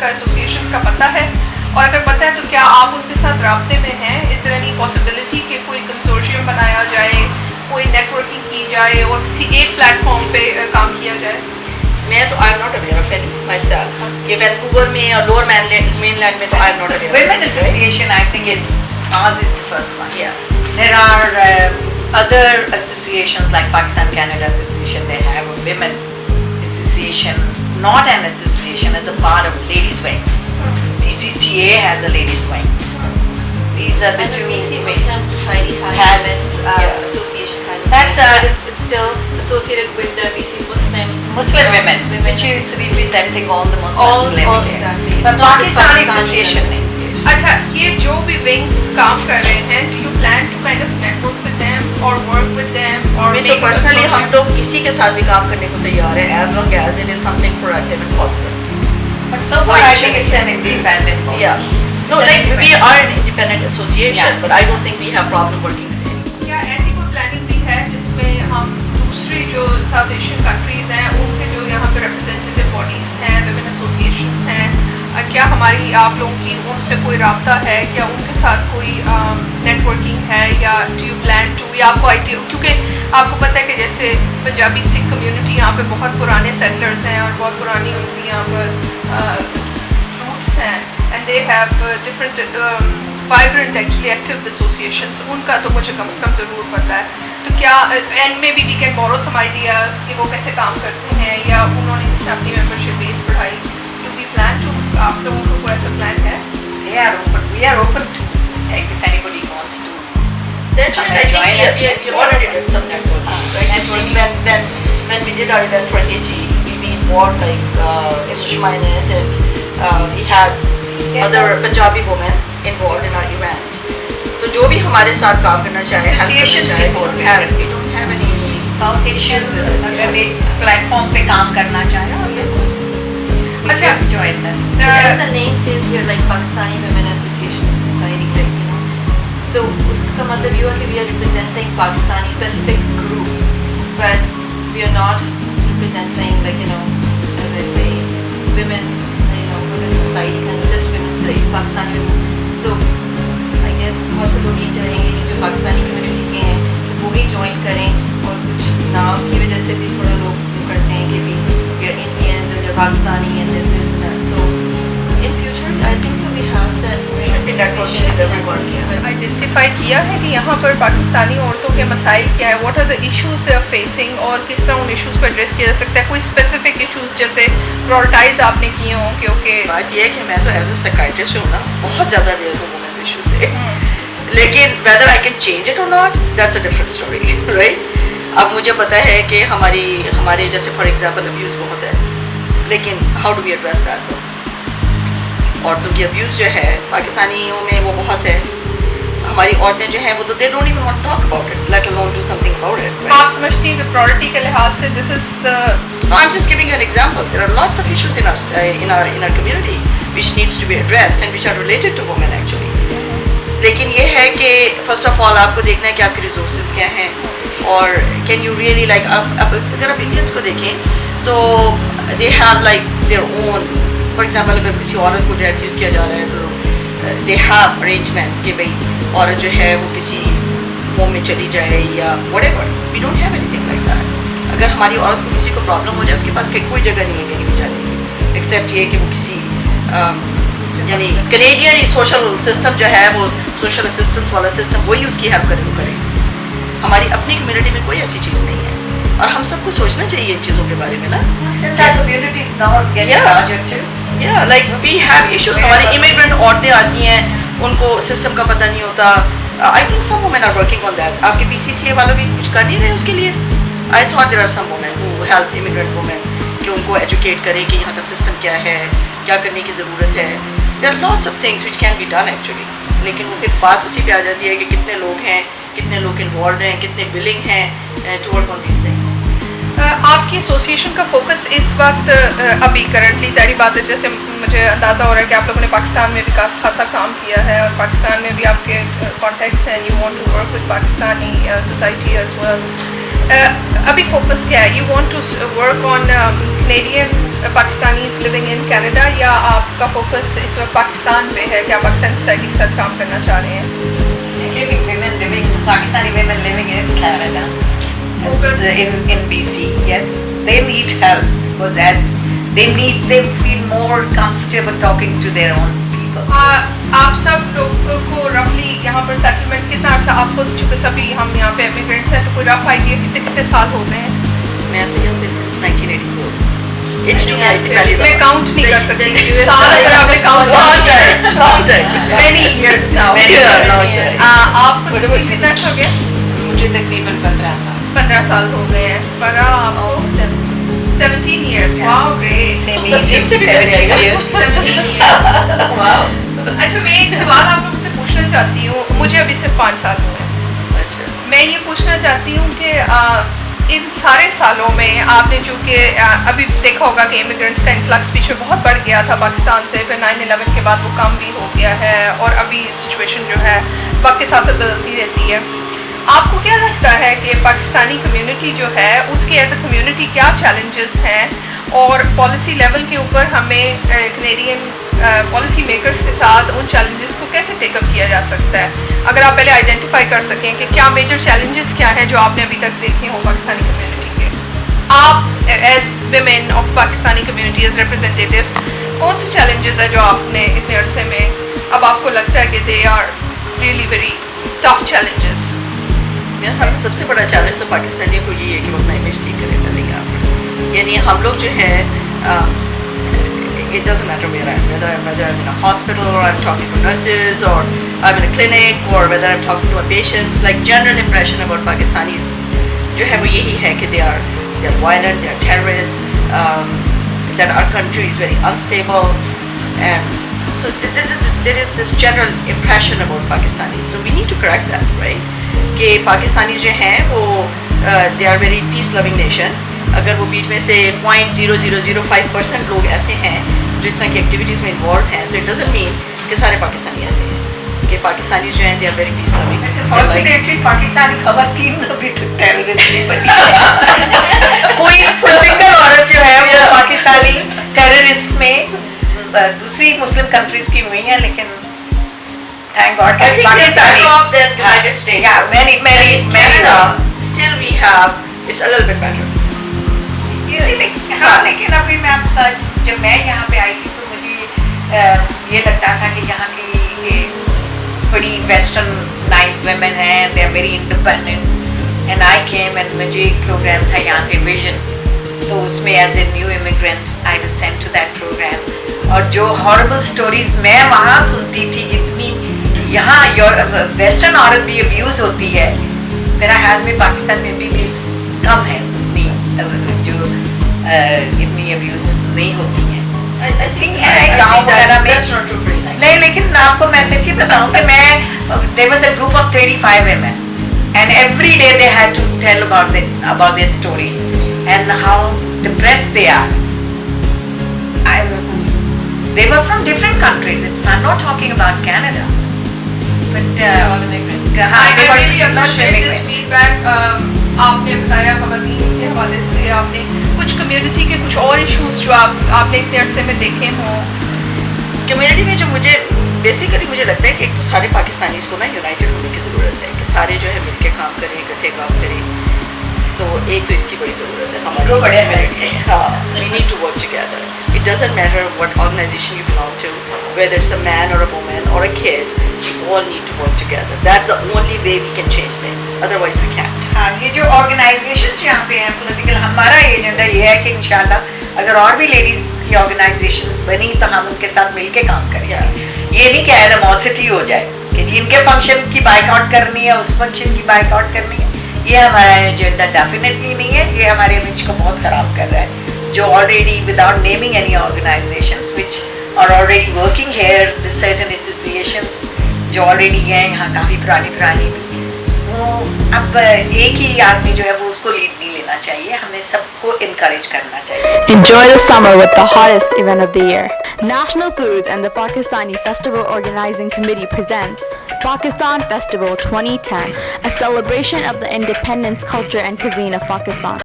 का एसोसिएशंस का पता है, और अगर पता है तो क्या आप उनके साथ राब्ते में हैं? इज देयर एनी पॉसिबिलिटी कि कोई कंसोर्शियम बनाया जाए, कोई नेटवर्किंग की जाए और किसी एक प्लेटफॉर्म पे काम किया जाए? मैं तो I am not aware of any my self कि वैंकूवर में और लोअर मेनलैंड में तो I am not aware. Women Association, I think, is ours is the first one. Yeah. There are other associations like Pakistan Canada Association. They have a women association, not an association, as a part of ladies' wing. PCCA has a ladies' wing. These are the And the two. BC wings. Muslim Society has Has, women's association kind of That's thing, a- but it's still associated with the BC Muslim Muslim women, which is representing all the Muslims all living here. exactly. But It's not the Pakistani Pakistani association women's नहीं. association. अच्छा, ये जो भी wings काम कर रहे हैं, do you plan to kind of network with them or work with them or मैं तो make a पर्सनली हम consortium? तो किसी के साथ भी काम करने को तैयार है as long as it is something productive and positive. But so far, I think it's an independent body. Yeah. No, It's an like we independent. are an independent association, Yeah. but I don't think we have problem working with it. क्या ऐसी कोई planning भी है जिसमें हम दूसरी जो south Asian countries हैं उनके जो यहाँ पे रिप्रेजेंटेटिव बॉडीज हैं, विमेन एसोसिएशंस हैं, क्या हमारी आप लोगों की उनसे कोई राब्ता है, क्या उनके साथ कोई नेटवर्किंग है, या डू यू प्लान टू, या आपको आइडिया, क्योंकि आपको पता है कि जैसे पंजाबी सिख कम्युनिटी यहाँ पे बहुत पुराने सेटलर्स हैं और बहुत पुरानी उनकी यहाँ पर रूट्स हैं, and they have different vibrant actually active associations, उनका तो मुझे कम से कम ज़रूर पता है. तो क्या and maybe we can borrow some ideas कि वो कैसे काम करते हैं या उन्होंने किस अपनी मेंबरशिप बेस बढ़ाई. डू वी प्लान टू, आप लोगों को कोई ऐसा प्लान है? They are open. We are open to if anybody wants to. Actually, I think we already did some networking, right? Networking. When we did our event for AG, we involved like Sushma in it, and we had other Punjabi women involved in our event. तो जो भी हमारे साथ काम करना चाहे, help करना Associations चाहे, involved. we don't have any. South Asian अगर एक प्लेटफॉर्म पे काम करना चाहे, अच्छा, join them. As the name says here, like Pakistani Women Association Society, like you know, तो उसका मतलब ये हुआ कि we are representing Pakistani specific group, but we are not representing, like you know, as I say, women, you know, women society kind of just women's rights, Pakistani women. So I guess बहुत से लोग ये चाहेंगे कि जो Pakistani community के हैं वो ही ज्वाइन करें, और कुछ नाम की वजह से भी थोड़ा लोग करते हैं कि we are Indians and they're Pakistani and then this and that. So in future I think so we have that. We should be networking with everyone. But identify किया है कि यहाँ पर पाकिस्तानी औरतों के मसाइल क्या है, what are the issues they are facing, और किस तरह उन इश्यूज को एड्रेस किया जा सकता है. कोई स्पेसिफिक इश्यूज जैसे प्रायोरिटाइज आपने किए हों कि ओके. बात यह है कि मैं तो एज ए साइकाइट्रिस्ट हूँ ना, बहुत ज़्यादा अवेयर हूँ वुमेन्स इशू से, लेकिन whether I can change it और not, that's a different story, right. अब मुझे पता है कि हमारे जैसे फॉर एग्जांपल अब्यूज़ बहुत है, लेकिन how do we address that. औरतों की अब्यूज़ जो है पाकिस्तानियों में वो बहुत है. हमारी औरतें जो हैं वो तो they don't even want to talk about it, let alone do something about it. आप समझती हैं कि प्रायोरिटी के लिहाज से this is the. No, I'm just giving you an example. There are lots of issues in our community which needs to be addressed and which are related to women actually. लेकिन ये है कि first of all आपको देखना है कि आपके resources क्या हैं, और कैन यू रियली लाइक अब अगर आप इंडियंस को देखें तो they have like their own. For example अगर किसी औरत को जो अब्यूज़ किया जा रहा है तो दे हैव अरेंजमेंट्स कि भाई औरत जो है वो किसी होम में चली जाए या whatever. We don't have anything like that. अगर हमारी औरत को किसी को प्रॉब्लम हो जाए उसके पास कोई जगह नहीं है कहीं भी जाने की, एक्सेप्ट ये कि वो किसी यानी कनेडियन सोशल सिस्टम जो है वो सोशल असिस्टेंस वाला सिस्टम वही उसकी हेल्प करे तो करे. हमारी अपनी कम्युनिटी में कोई ऐसी चीज़ नहीं है, और हम सबको सोचना चाहिए इन चीज़ों के बारे में ना. Since our community is now getting Yeah. larger too. या लाइक वी हैव इश्यूज. हमारी इमिग्रेंट औरतें आती हैं, उनको सिस्टम का पता नहीं होता. I think some women are working on that. आपके PCCA वालों भी कुछ कर नहीं रहे उसके लिए. I thought there are some women who help immigrant women कि उनको एजुकेट करें कि यहाँ का सिस्टम क्या है, क्या करने की ज़रूरत है. There are lots of things which can be done actually. लेकिन वो फिर बात उसी पे आ जाती है कि कितने लोग हैं, कितने लोग इन्वॉल्व हैं, कितने विलिंग हैं to work on these things. आपकी एसोसिएशन का फोकस इस वक्त अभी करंटली जारी बात है, जैसे मुझे अंदाज़ा हो रहा है कि आप लोगों ने पाकिस्तान में भी खासा काम किया है और पाकिस्तान में भी आपके कॉन्टैक्ट्स हैं, you want to work with Pakistani society as well. अभी फोकस क्या है? You want to work on Canadian Pakistanis living in Canada, या आपका फोकस इस वक्त पाकिस्तान पे है? क्या पाकिस्तान सोसाइटी के साथ काम करना चाह रहे हैं? Pakistani women living in Canada, Focus. in BC, yes, they need help because as they feel more comfortable talking to their own people. आप सब लोगों को रफली यहाँ पर सेटलमेंट कितना अर्सा, आपको चूँकि सभी हम यहाँ पे इमिग्रेंट्स हैं, तो कोई रफ आइडिया कितने साल हो गए हैं? मैं तो यहाँ पे since 1984 H2 में आई थी पहली मैं दफा। काउंट नहीं कर सकती साल, अगर आपने count long time many years now. long time आपको कितना अर्सा हो गया? मुझे तकरीबन 15 साल 15 साल हो गए हैं। पर आपको 17 years. Wow, great. Same तस्लीम से भी 17 years. 17 years. Wow. अच्छा, मैं एक सवाल आप लोगों से पूछना चाहती हूँ। मुझे अभी सिर्फ 5 साल हुए हैं। अच्छा मैं ये पूछना चाहती हूँ कि इन सारे सालों में आपने चूँकि अभी देखा होगा कि इमिग्रेंट्स का इन्फ्लक्स पीछे बहुत बढ़ गया था पाकिस्तान से, फिर 9/11 के बाद वो कम भी हो गया है, और अभी सिचुएशन जो है वक्त के साथ साथ बदलती रहती है। आपको क्या लगता है कि पाकिस्तानी कम्युनिटी जो है उसकी एज अ कम्युनिटी क्या चैलेंजेस हैं, और पॉलिसी लेवल के ऊपर हमें कैनेडियन पॉलिसी मेकर्स के साथ उन चैलेंजेस को कैसे टेकअप किया जा सकता है? अगर आप पहले आइडेंटिफाई कर सकें कि क्या मेजर चैलेंजेस क्या हैं जो आपने अभी तक देखे हों पाकिस्तानी कम्युनिटी के, आप as women of Pakistani community as representatives, कौन से चैलेंजेस है जो आपने इतने अरसे में अब आपको लगता है कि they are really very tough challenges? मेरा ख्याल में सबसे बड़ा चैलेंज तो पाकिस्तानियों को ये है कि वो अपना इमेज ठीक करें डलेगा। यानी हम लोग जो है it doesn't matter where I am, whether I'm in a hospital or I'm talking to nurses or I'm in a clinic or whether I'm talking to a patients, like general impression about Pakistanis जो है वो यही है कि they are violent, they are terrorists, that our country is very unstable, and so there is this general impression about Pakistanis. So we need to correct that, right? कि पाकिस्तानी जो हैं वो they are very peace loving nation. अगर वो बीच में से 0.0005% लोग ऐसे हैं जो इस तरह की एक्टिविटीज़ में इन्वॉल्व हैं, तो इट डजंट मीन कि सारे पाकिस्तानी ऐसे हैं। कि पाकिस्तानी जो हैं they are very peace loving. Fortunately Pakistani खवातीन अभी तक टेररिस्ट नहीं बनी। कोई सिंगल औरत जो है वो पाकिस्तानी टेररिस्ट में दूसरी मुस्लिम कंट्रीज की हुई हैं, लेकिन thank God I think Pakistani of the United States. Yeah, many Canada, still we have, it's a little bit better. हाँ, लेकिन अभी मैं जब मैं यहाँ पे आई थी तो मुझे ये लगता था कि यहाँ की ये बड़ी वेस्टर्न नाइस वुमेन हैं, they are very independent, and I came and मुझे एक प्रोग्राम था यहाँ पे विजन, तो उसमें as a new immigrant I was sent to that program, और जो हॉरिबल स्टोरीज मैं वहाँ सुनती थी, जितनी यहाँ वेस्टर्न औरत भी अब्यूज होती है, मेरा ख्याल में पाकिस्तान में भी कम है उतनी जो इतनी अब्यूज नहीं होती है। I think गाँव वगैरह में that's not true for science. नहीं, लेकिन आपको मैं सच्ची बताऊं कि मैं there was a group of 35 women and every day they had to tell about their stories and how depressed they are. They were from different countries. I'm not talking about Canada, but all immigrants. I really appreciate this feedback. आपने बताया खवातीन के हवाले से, आपने कुछ community के कुछ और इश्यूज जो आपने इतने अरसे में देखे हों। कम्युनिटी में जो मुझे बेसिकली मुझे लगता है कि एक तो सारे पाकिस्तानीज़ को ना यूनाइटेड होने की ज़रूरत है, कि सारे जो है मिलके काम करें, इकट्ठे काम करें, तो एक तो इसकी बड़ी ज़रूरत है हमारे बड़े कम्युनिटी। हाँ, we need to work together. It doesn't matter what organization you belong to, whether it's a man or a woman or a kid, we all need to work together. That's the only way we can change things. Otherwise we can't. हाँ, ये जो organisations यहाँ पे हैं political, हमारा agenda ये है कि इंशाल्लाह अगर और भी लेडीज की ऑर्गेनाइजेशंस बनी तो हम उनके साथ मिलके काम करेंगे। ये नहीं कि एनिमोसिटी हो जाए कि जिनके फंक्शन की बाइकआउट करनी है उस फंक्शन की बाइकआउट करनी है, ये हमारा एजेंडा डेफिनेटली नहीं है। ये हमारे इमेज को बहुत खराब कर रहा है। जो already without naming any organizations which are already working here, the certain associations जो ऑलरेडी हैं यहाँ काफ़ी पुरानी वो अब एक ही आदमी जो है वो उसको लीड नहीं लेना चाहिए, हमें सबको इनकरेज करना चाहिए। Enjoy the summer with the hottest event of the year. National Foods and the Pakistani Festival Organizing Committee presents Pakistan Festival 2010, a celebration of the independence, culture and cuisine of Pakistan.